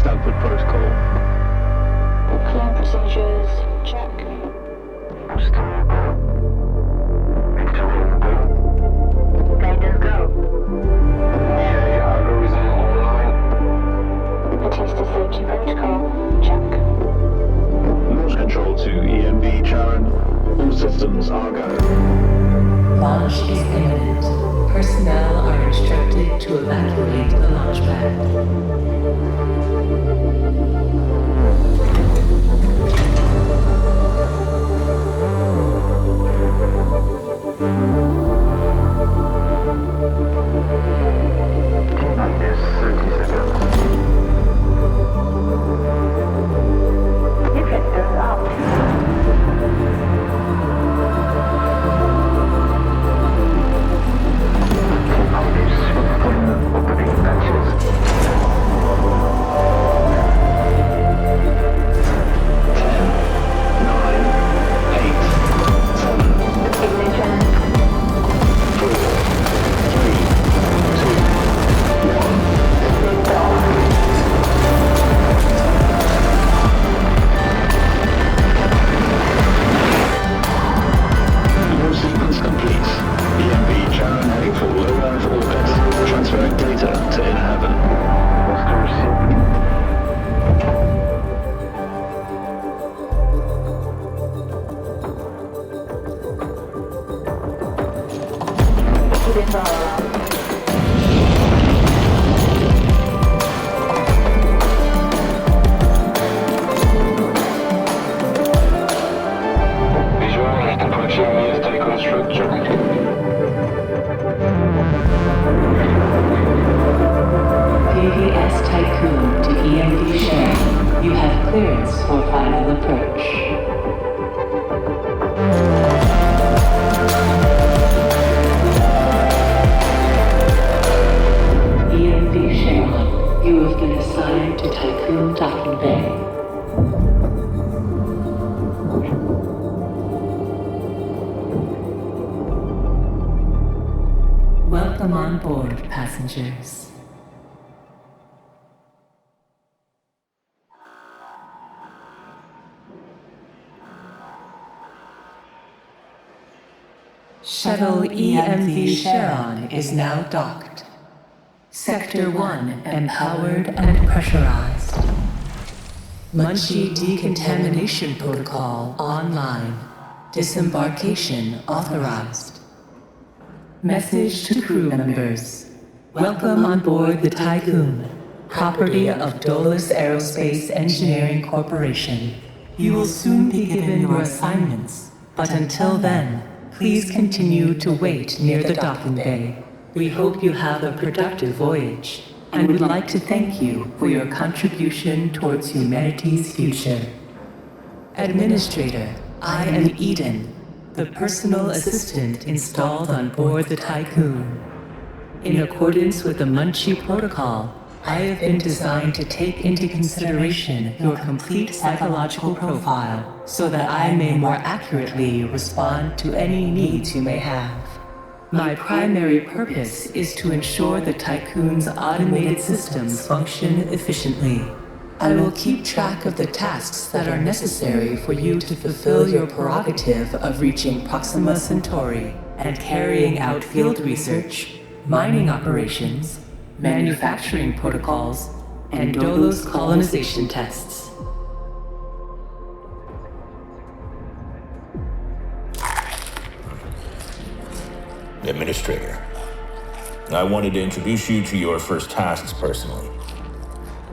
Stagford Protocol. Clean procedures, check. Guidance go. Okay, algorithm online. Batista safety protocol, check. Launch control to EMB Charon. All systems are go. Launch is imminent. Personnel are instructed to evacuate the launch pad. Minus 30 seconds. Deflectors up. Opening matches. 10, 9, 8, 7, Ignition. 4, 3, 2, 1. Lift off. Launch sequence complete. EMB Charon heading for low Earth orbit. Transferring data to inner heaven. Master received. Keep it rolling. Visualize the Proximius Tiqqun structure. PVS Tiqqun to EMD Sharon. You have clearance for final approach. EMD Sharon, you have been assigned to Tiqqun Docking Bay. Welcome on board, passengers. Shuttle EMV Sharon is now docked. Sector 1 empowered and pressurized. Munchie decontamination protocol online. Disembarkation authorized. Message to crew members. Welcome on board the Tiqqun, property of Dolus Aerospace Engineering Corporation. You will soon be given your assignments, but until then, please continue to wait near the docking bay. We hope you have a productive voyage, and would like to thank you for your contribution towards humanity's future. Administrator, I am Eden, the personal assistant installed on board the Tiqqun. In accordance with the Munchie Protocol, I have been designed to take into consideration your complete psychological profile so that I may more accurately respond to any needs you may have. My primary purpose is to ensure the Tiqqun's automated systems function efficiently. I will keep track of the tasks that are necessary for you to fulfill your prerogative of reaching Proxima Centauri and carrying out field research, mining operations, manufacturing protocols, and Dolos colonization tests. Administrator, I wanted to introduce you to your first tasks personally.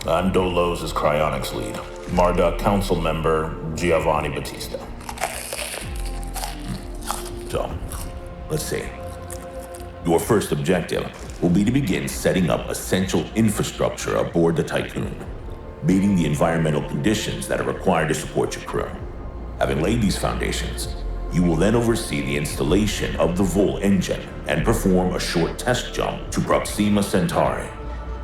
I'm Dolos' cryonics lead, Marduk council member Giovanni Battista. So, let's see. Your first objective will be to begin setting up essential infrastructure aboard the Tiqqun, meeting the environmental conditions that are required to support your crew. Having laid these foundations, you will then oversee the installation of the Vol engine and perform a short test jump to Proxima Centauri.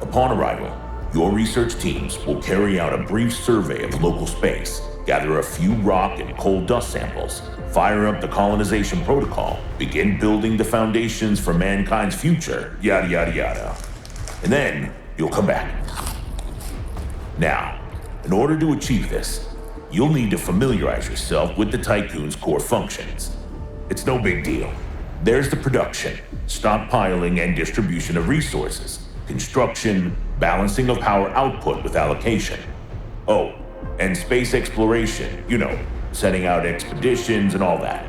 Upon arrival, your research teams will carry out a brief survey of local space, gather a few rock and coal dust samples, fire up the colonization protocol, begin building the foundations for mankind's future, yada yada yada. And then you'll come back. Now, in order to achieve this, you'll need to familiarize yourself with the Tiqqun's core functions. It's no big deal. There's the production, stockpiling, and distribution of resources, construction, balancing of power output with allocation. Oh, and space exploration, sending out expeditions and all that.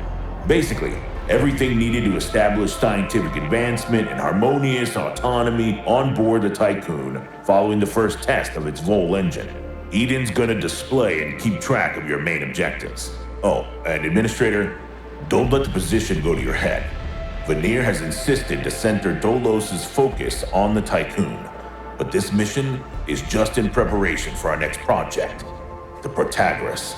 Basically, everything needed to establish scientific advancement and harmonious autonomy on board the Tiqqun following the first test of its Vol engine. Eden's gonna display and keep track of your main objectives. Oh, and Administrator, don't let the position go to your head. Veneer has insisted to center Dolos' focus on the Tiqqun, but this mission is just in preparation for our next project, the Protagoras.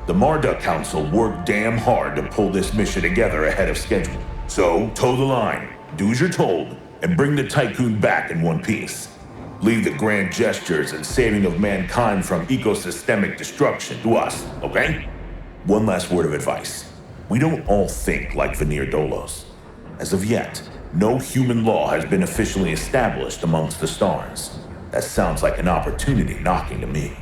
The Marduk Council worked damn hard to pull this mission together ahead of schedule. So, toe the line, do as you're told, and bring the Tiqqun back in one piece. Leave the grand gestures and saving of mankind from ecosystemic destruction to us, okay? One last word of advice. We don't all think like Veneer Dolos. As of yet, no human law has been officially established amongst the stars. That sounds like an opportunity knocking to me.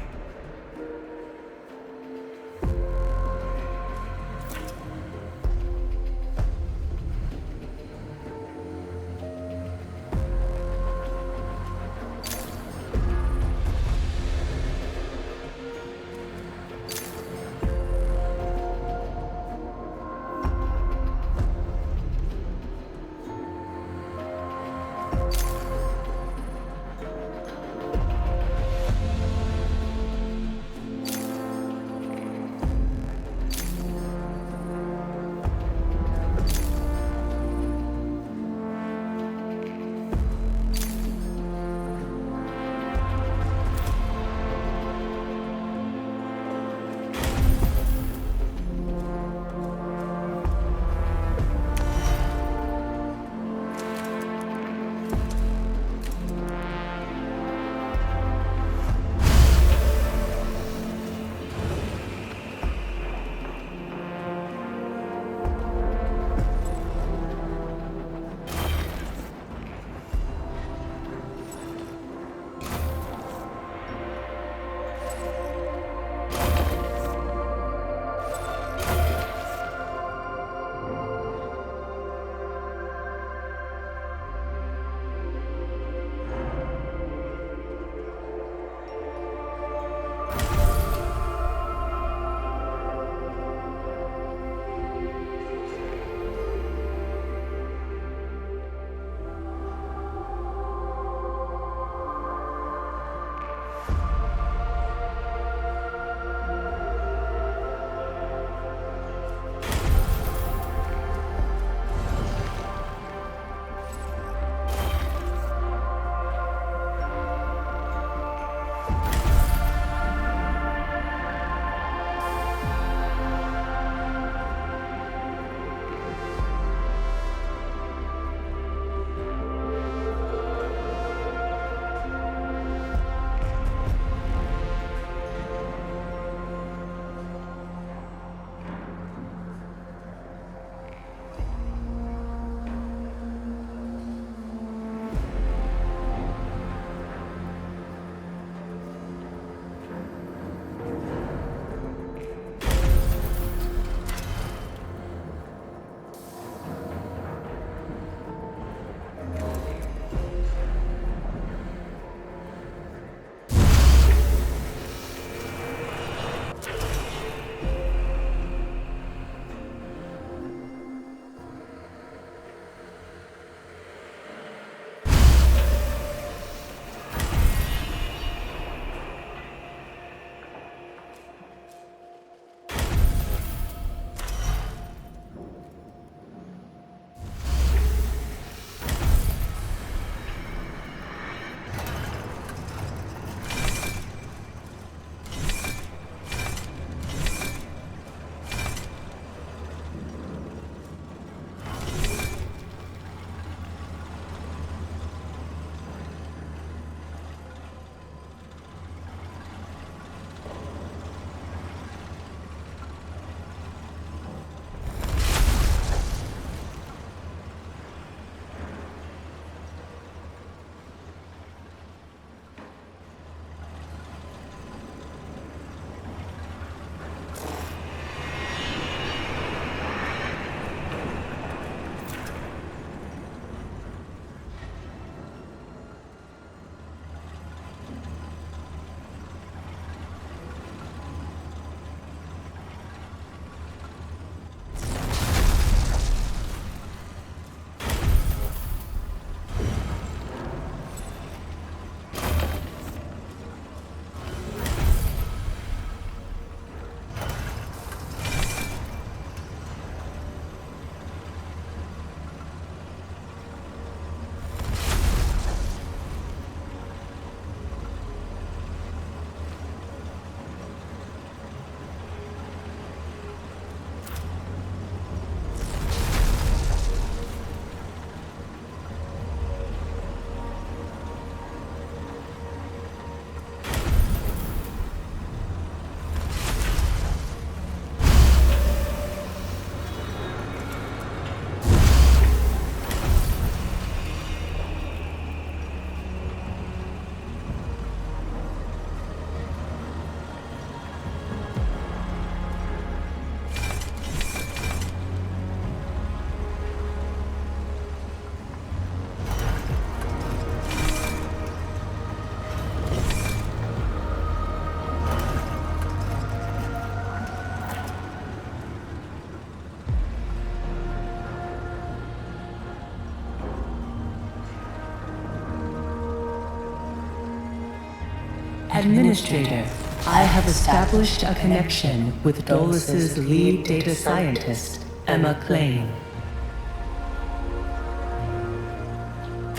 Administrator, I have established a connection with Dolus's lead data scientist, Emma Klein.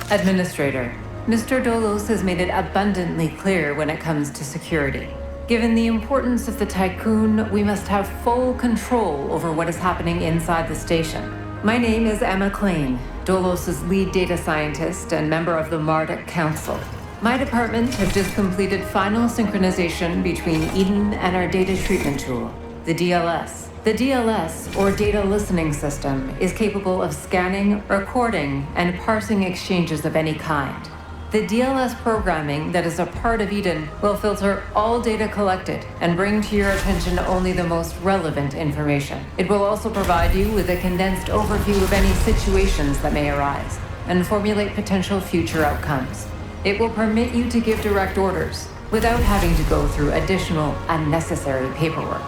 Administrator, Mr. Dolos has made it abundantly clear when it comes to security. Given the importance of the Tiqqun, we must have full control over what is happening inside the station. My name is Emma Klein, Dolos's lead data scientist and member of the Marduk Council. My department have just completed final synchronization between Eden and our data treatment tool, the DLS. The DLS, or Data Listening System, is capable of scanning, recording, and parsing exchanges of any kind. The DLS programming that is a part of Eden will filter all data collected and bring to your attention only the most relevant information. It will also provide you with a condensed overview of any situations that may arise and formulate potential future outcomes. It will permit you to give direct orders without having to go through additional unnecessary paperwork.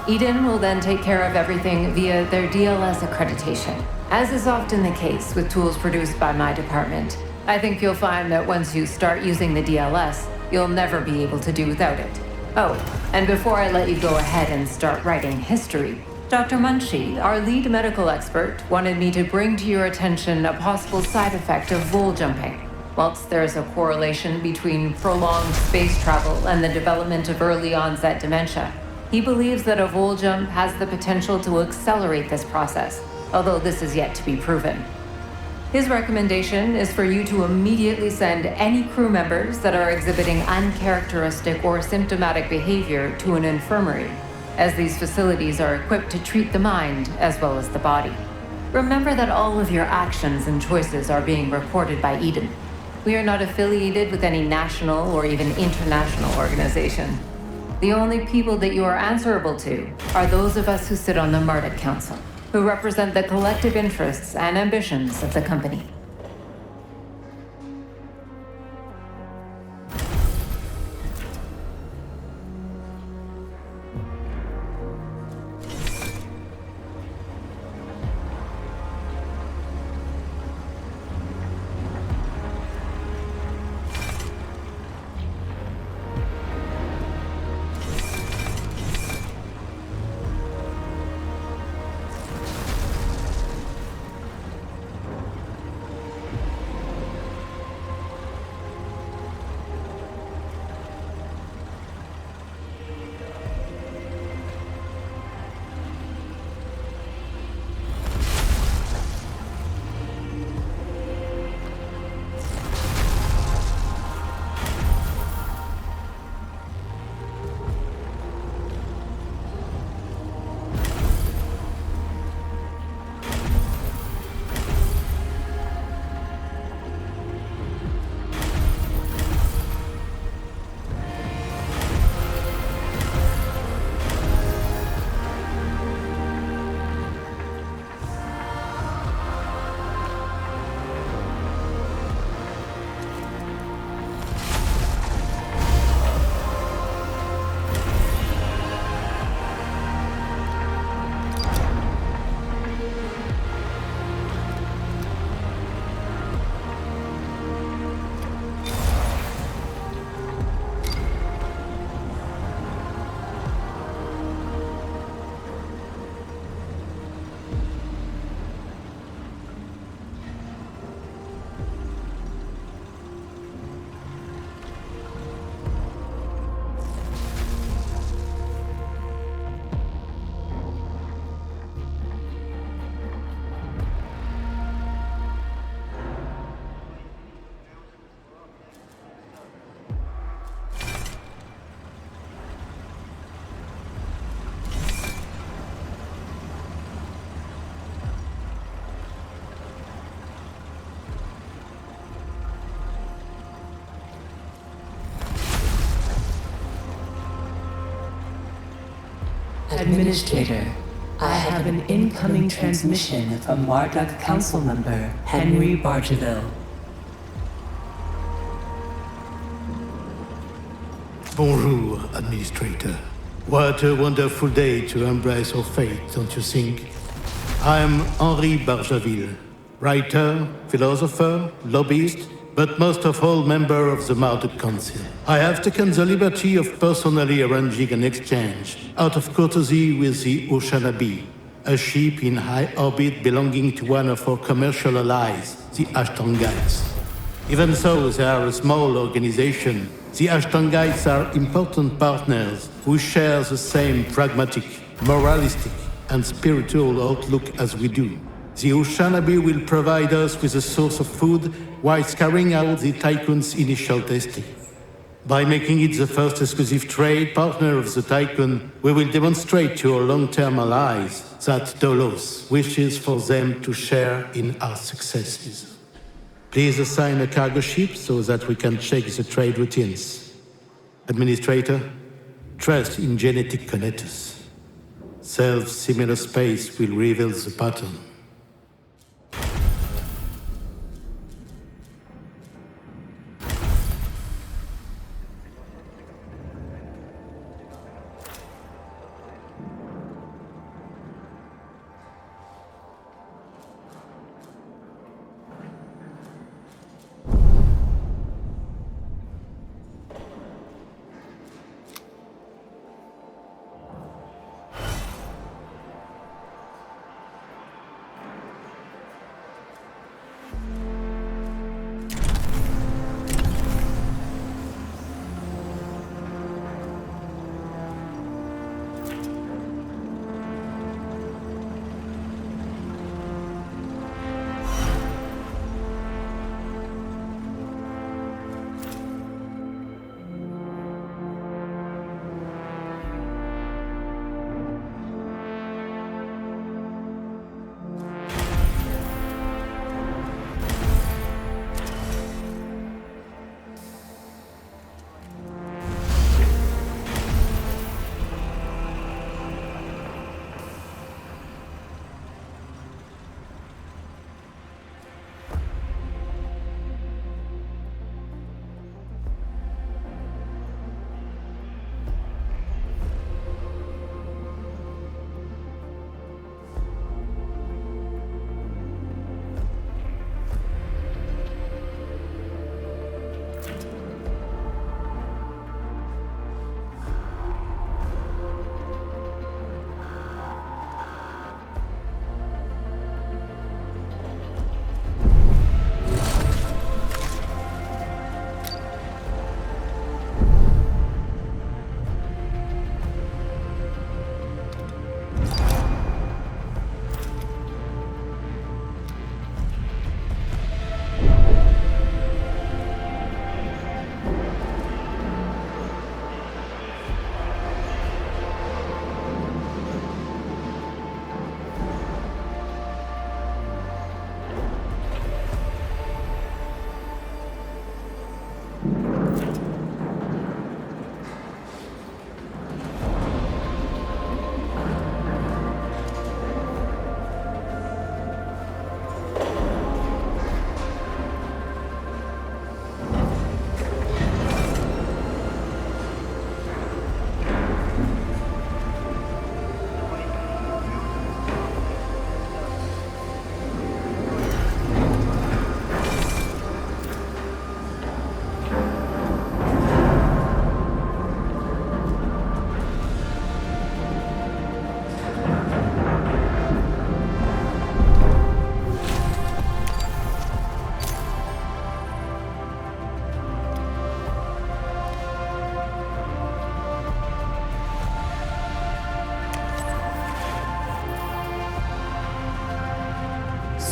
Eden will then take care of everything via their DLS accreditation. As is often the case with tools produced by my department, I think you'll find that once you start using the DLS, you'll never be able to do without it. Oh, and before I let you go ahead and start writing history, Dr. Munchie, our lead medical expert, wanted me to bring to your attention a possible side effect of vol jumping. Whilst there is a correlation between prolonged space travel and the development of early onset dementia, he believes that a vol jump has the potential to accelerate this process, although this is yet to be proven. His recommendation is for you to immediately send any crew members that are exhibiting uncharacteristic or symptomatic behavior to an infirmary, as these facilities are equipped to treat the mind as well as the body. Remember that all of your actions and choices are being recorded by Eden. We are not affiliated with any national or even international organization. The only people that you are answerable to are those of us who sit on the Marduk Council, who represent the collective interests and ambitions of the company. Administrator, I have an incoming transmission from Marduk Council member Henry Bargeville. Bonjour, Administrator. What a wonderful day to embrace our fate, don't you think? I am Henri Bargeville, writer, philosopher, lobbyist, but most of all member of the Marduk Council. I have taken the liberty of personally arranging an exchange, out of courtesy with the Oceanabe, a ship in high orbit belonging to one of our commercial allies, the Ashtangites. Even though they are a small organization, the Ashtangites are important partners who share the same pragmatic, moralistic, and spiritual outlook as we do. The Oceanabe will provide us with a source of food whilst carrying out the Tiqqun's initial testing. By making it the first exclusive trade partner of the Tiqqun, we will demonstrate to our long-term allies that Dolos wishes for them to share in our successes. Please assign a cargo ship so that we can check the trade routines. Administrator, trust in genetic connectors. Self-similar space will reveal the pattern.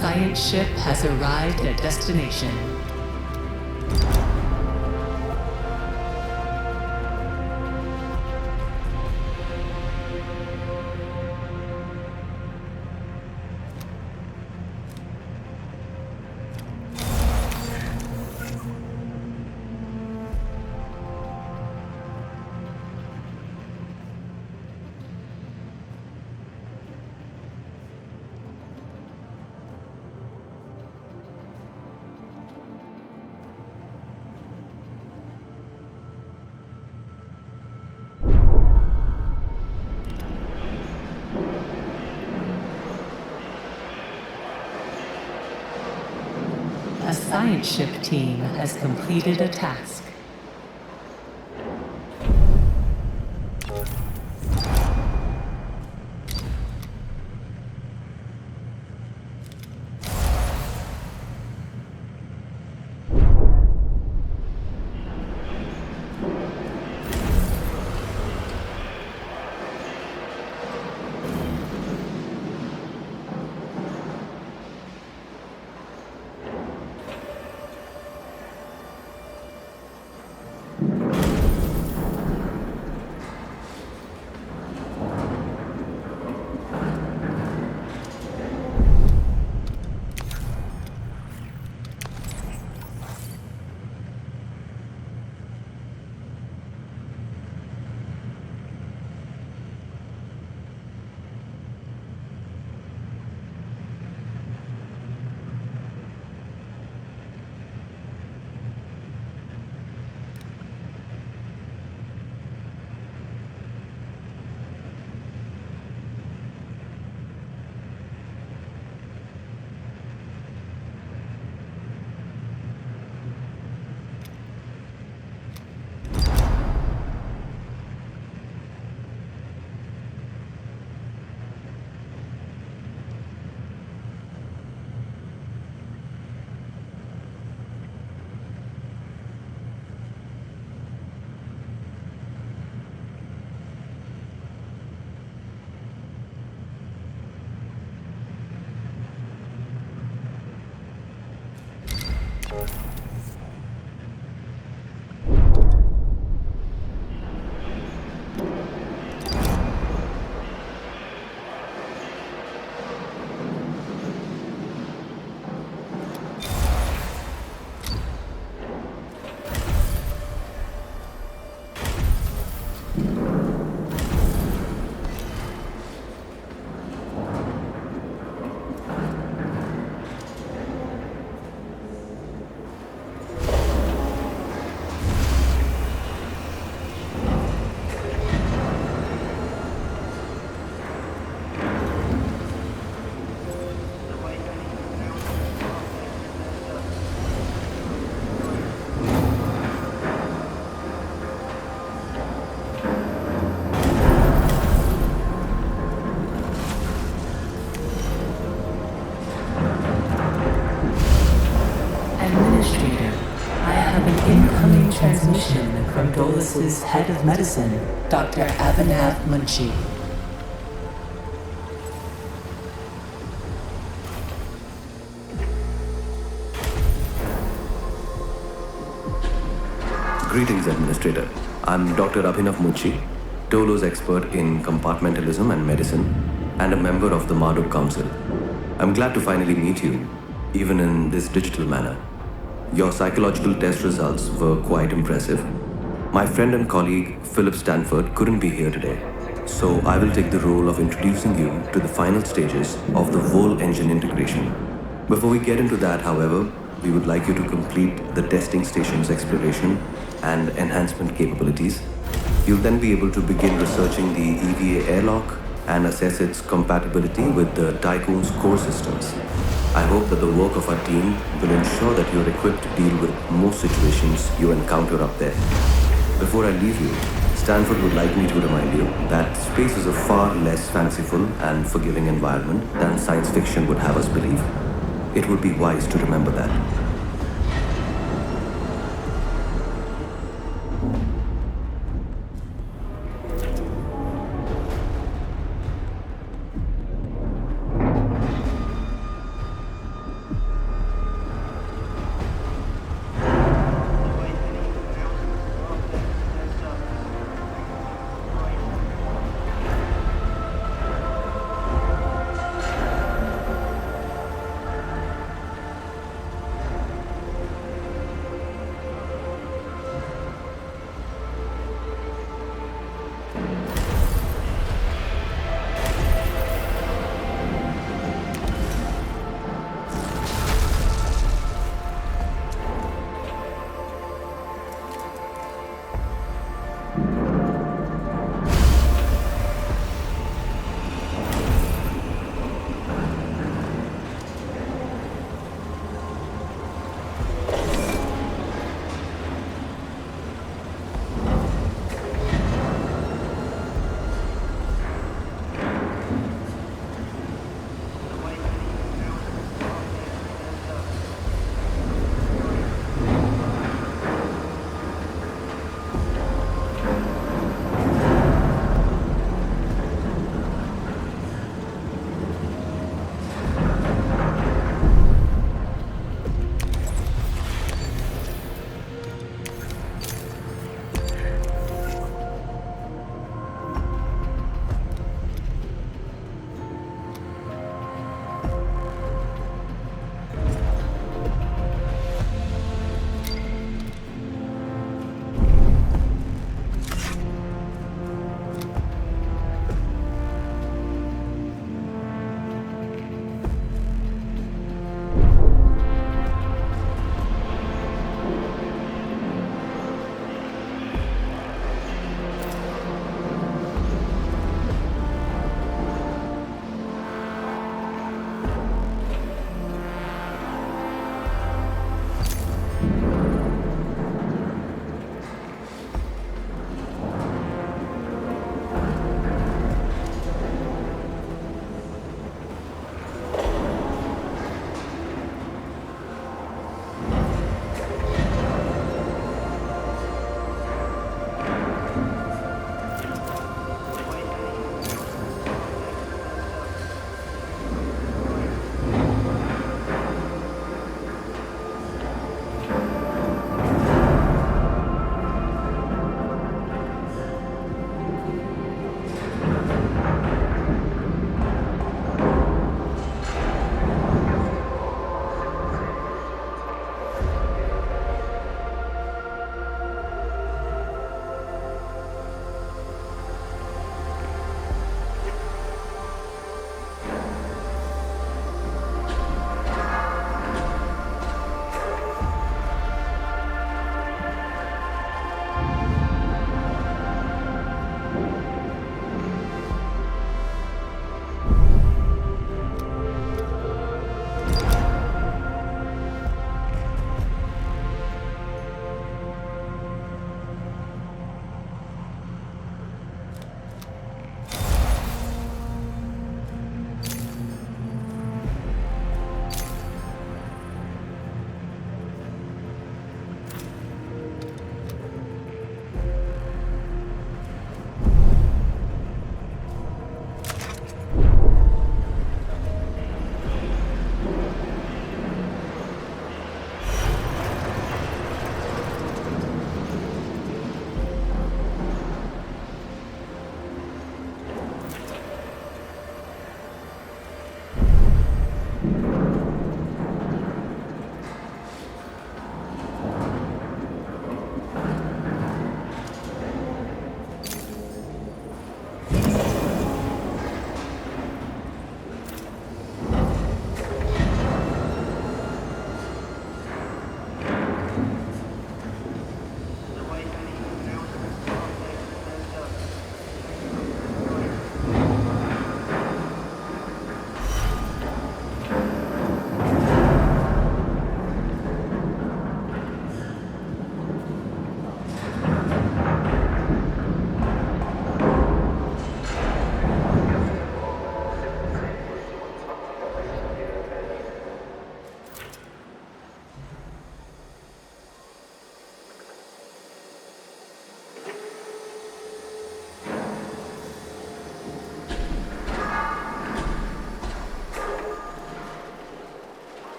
Science ship has arrived at destination. A science ship team has completed a task. Transmission from Dolus's head of medicine, Dr. Abhinav Munshi. Greetings, Administrator. I'm Dr. Abhinav Munshi, Dolo's expert in compartmentalism and medicine, and a member of the Marduk Council. I'm glad to finally meet you, even in this digital manner. Your psychological test results were quite impressive. My friend and colleague, Philip Stanford, couldn't be here today, so I will take the role of introducing you to the final stages of the Vol engine integration. Before we get into that, however, we would like you to complete the testing station's exploration and enhancement capabilities. You'll then be able to begin researching the EVA airlock and assess its compatibility with the Tiqqun's core systems. I hope that the work of our team will ensure that you're equipped to deal with most situations you encounter up there. Before I leave you, Stanford would like me to remind you that space is a far less fanciful and forgiving environment than science fiction would have us believe. It would be wise to remember that.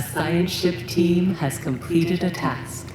A science ship team has completed a task.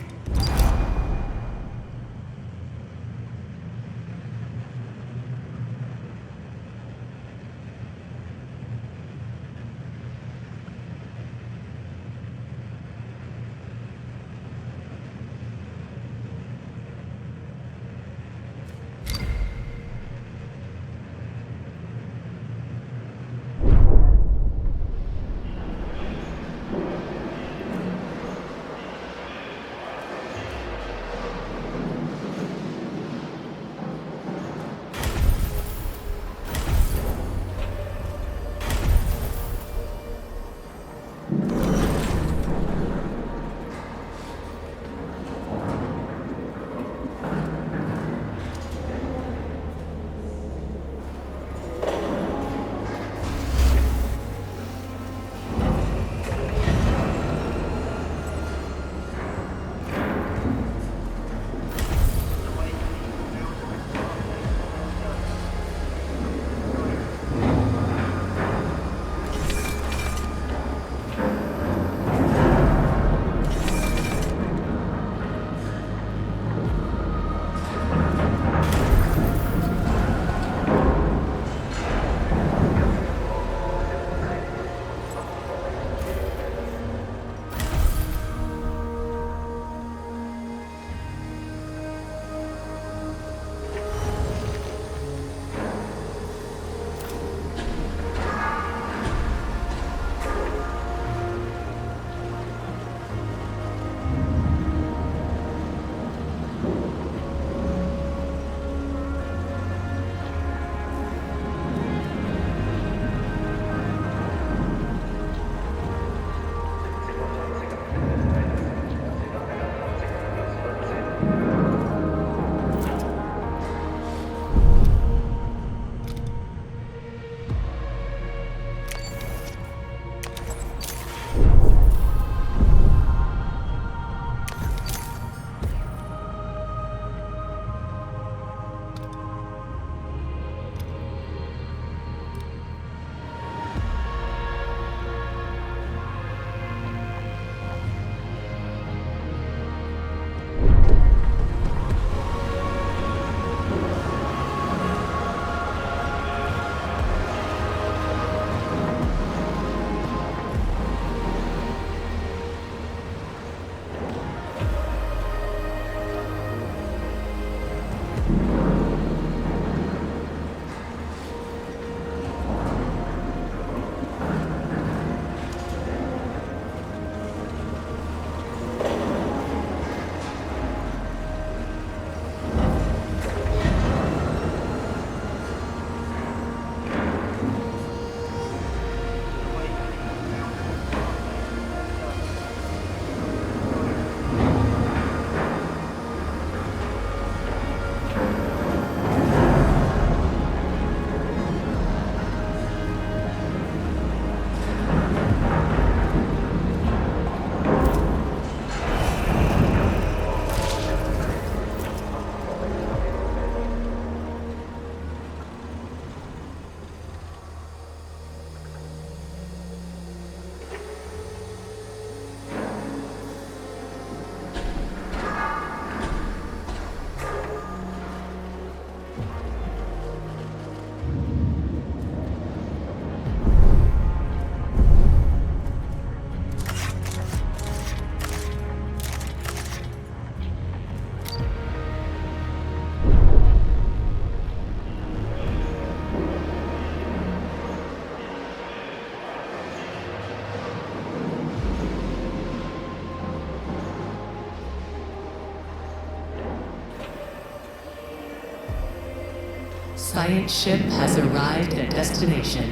Science ship has arrived at destination.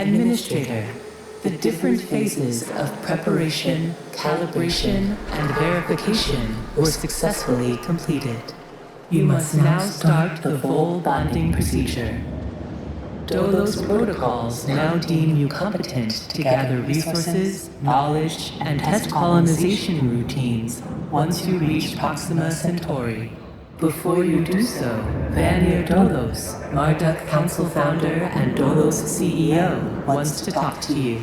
Administrator, the different phases of preparation, calibration, and verification were successfully completed. You must now start the full bonding procedure. Dolos protocols now deem you competent to gather resources, knowledge, and test colonization routines once you reach Proxima Centauri. Before you do so, Vanir Dolos, Marduk Council founder and Dolos CEO, wants to talk to you.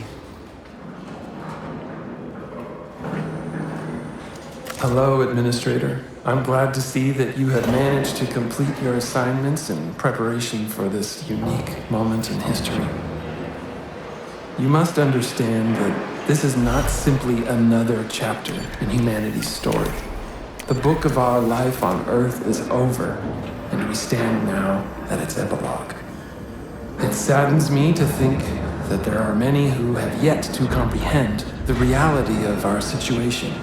Hello, Administrator. I'm glad to see that you have managed to complete your assignments in preparation for this unique moment in history. You must understand that this is not simply another chapter in humanity's story. The book of our life on Earth is over, and we stand now at its epilogue. It saddens me to think that there are many who have yet to comprehend the reality of our situation.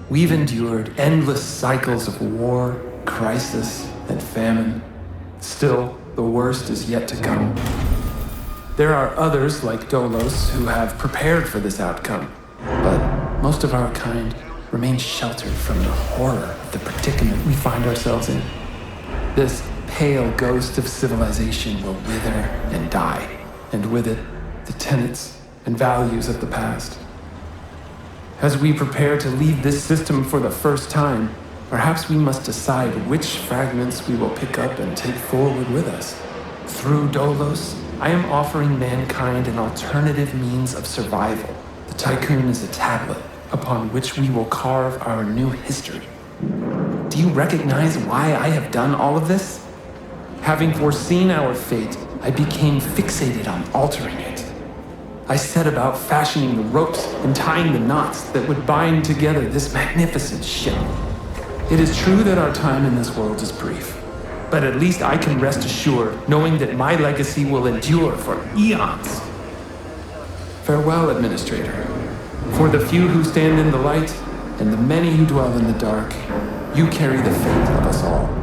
We've endured endless cycles of war, crisis, and famine. Still, the worst is yet to come. There are others like Dolos who have prepared for this outcome, but most of our kind remain sheltered from the horror of the predicament we find ourselves in. This pale ghost of civilization will wither and die, and with it, the tenets and values of the past. As we prepare to leave this system for the first time, perhaps we must decide which fragments we will pick up and take forward with us. Through Dolos, I am offering mankind an alternative means of survival. The Tiqqun is a tablet upon which we will carve our new history. Do you recognize why I have done all of this? Having foreseen our fate, I became fixated on altering it. I set about fashioning the ropes and tying the knots that would bind together this magnificent ship. It is true that our time in this world is brief, but at least I can rest assured knowing that my legacy will endure for eons. Farewell, Administrator. For the few who stand in the light and the many who dwell in the dark, you carry the fate of us all.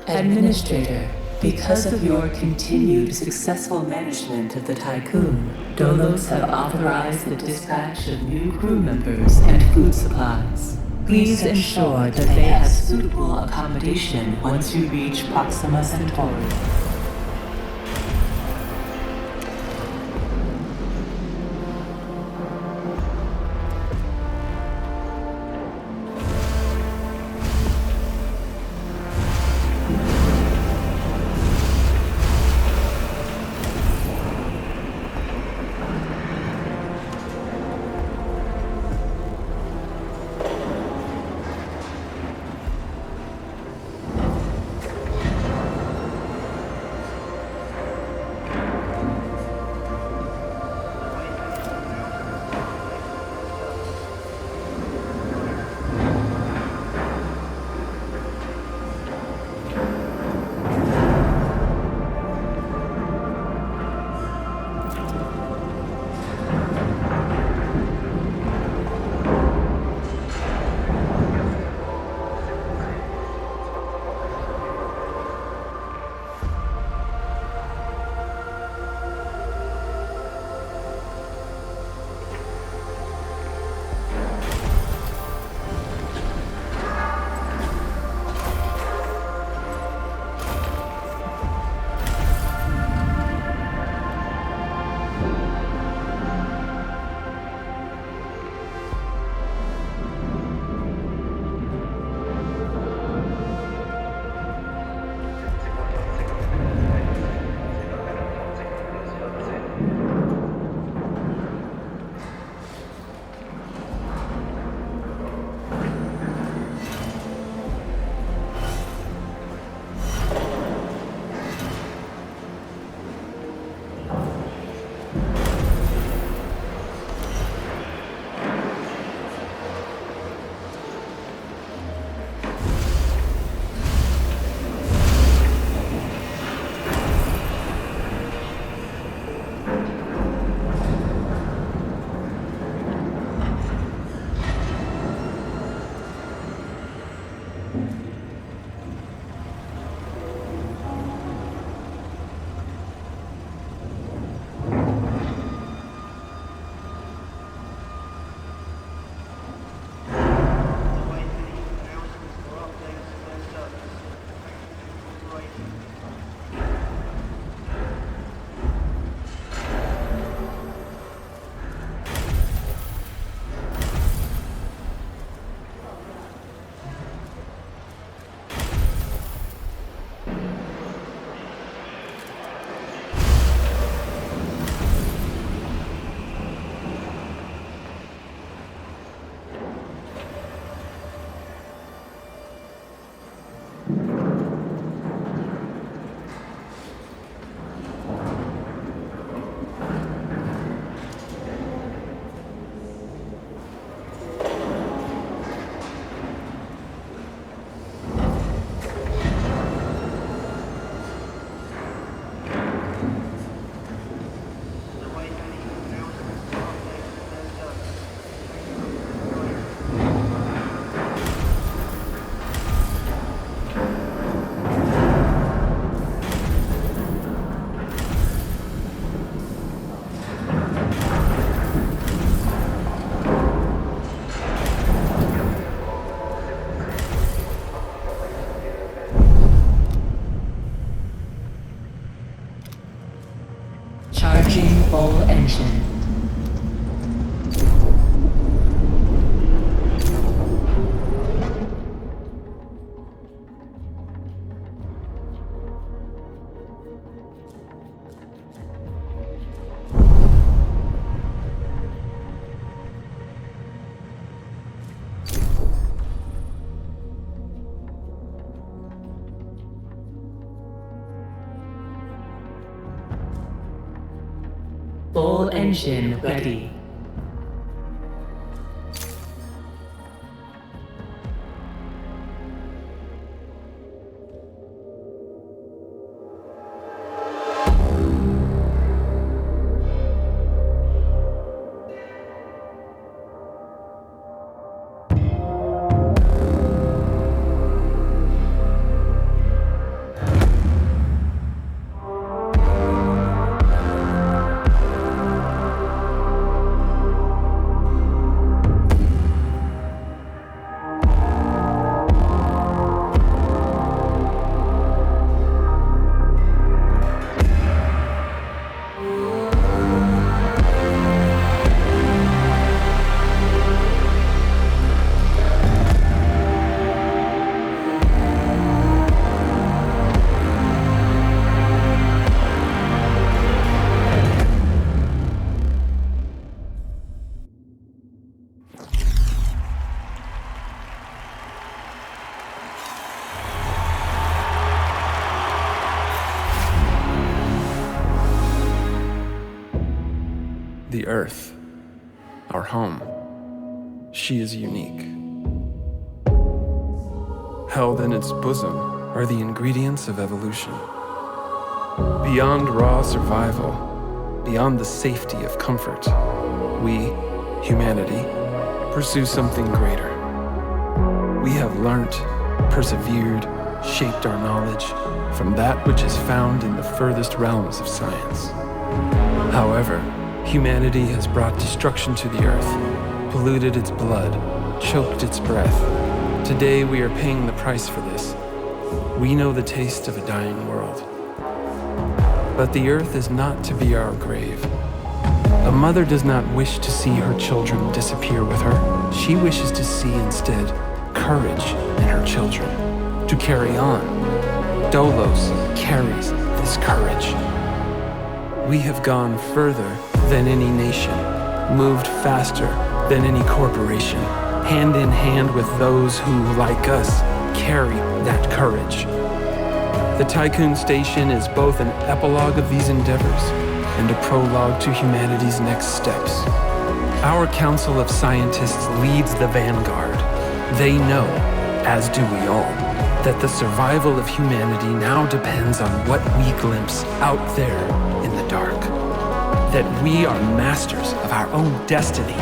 Administrator, because of your continued successful management of the Tiqqun, Dolos have authorized the dispatch of new crew members and food supplies. Please ensure that they have suitable accommodation once you reach Proxima Centauri. Charging full engine. Full engine ready. the Earth, our home. She is unique. Held in its bosom are the ingredients of evolution. Beyond raw survival, beyond the safety of comfort, we, humanity, pursue something greater. We have learnt, persevered, shaped our knowledge from that which is found in the furthest realms of science. However, humanity has brought destruction to the earth, polluted its blood, choked its breath. Today we are paying the price for this. We know the taste of a dying world. But the earth is not to be our grave. A mother does not wish to see her children disappear with her. She wishes to see instead courage in her children, to carry on. Dolos carries this courage. We have gone further than any nation, moved faster than any corporation, hand in hand with those who, like us, carry that courage. The Tiqqun Station is both an epilogue of these endeavors and a prologue to humanity's next steps. Our Council of Scientists leads the vanguard. They know, as do we all, that the survival of humanity now depends on what we glimpse out there in the dark. That we are masters of our own destiny.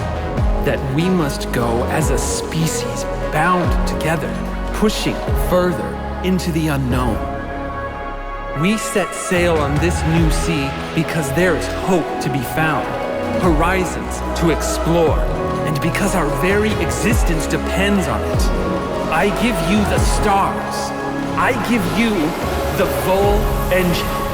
That we must go as a species bound together, pushing further into the unknown. We set sail on this new sea because there is hope to be found, horizons to explore, and because our very existence depends on it. I give you the stars. I give you the full engine.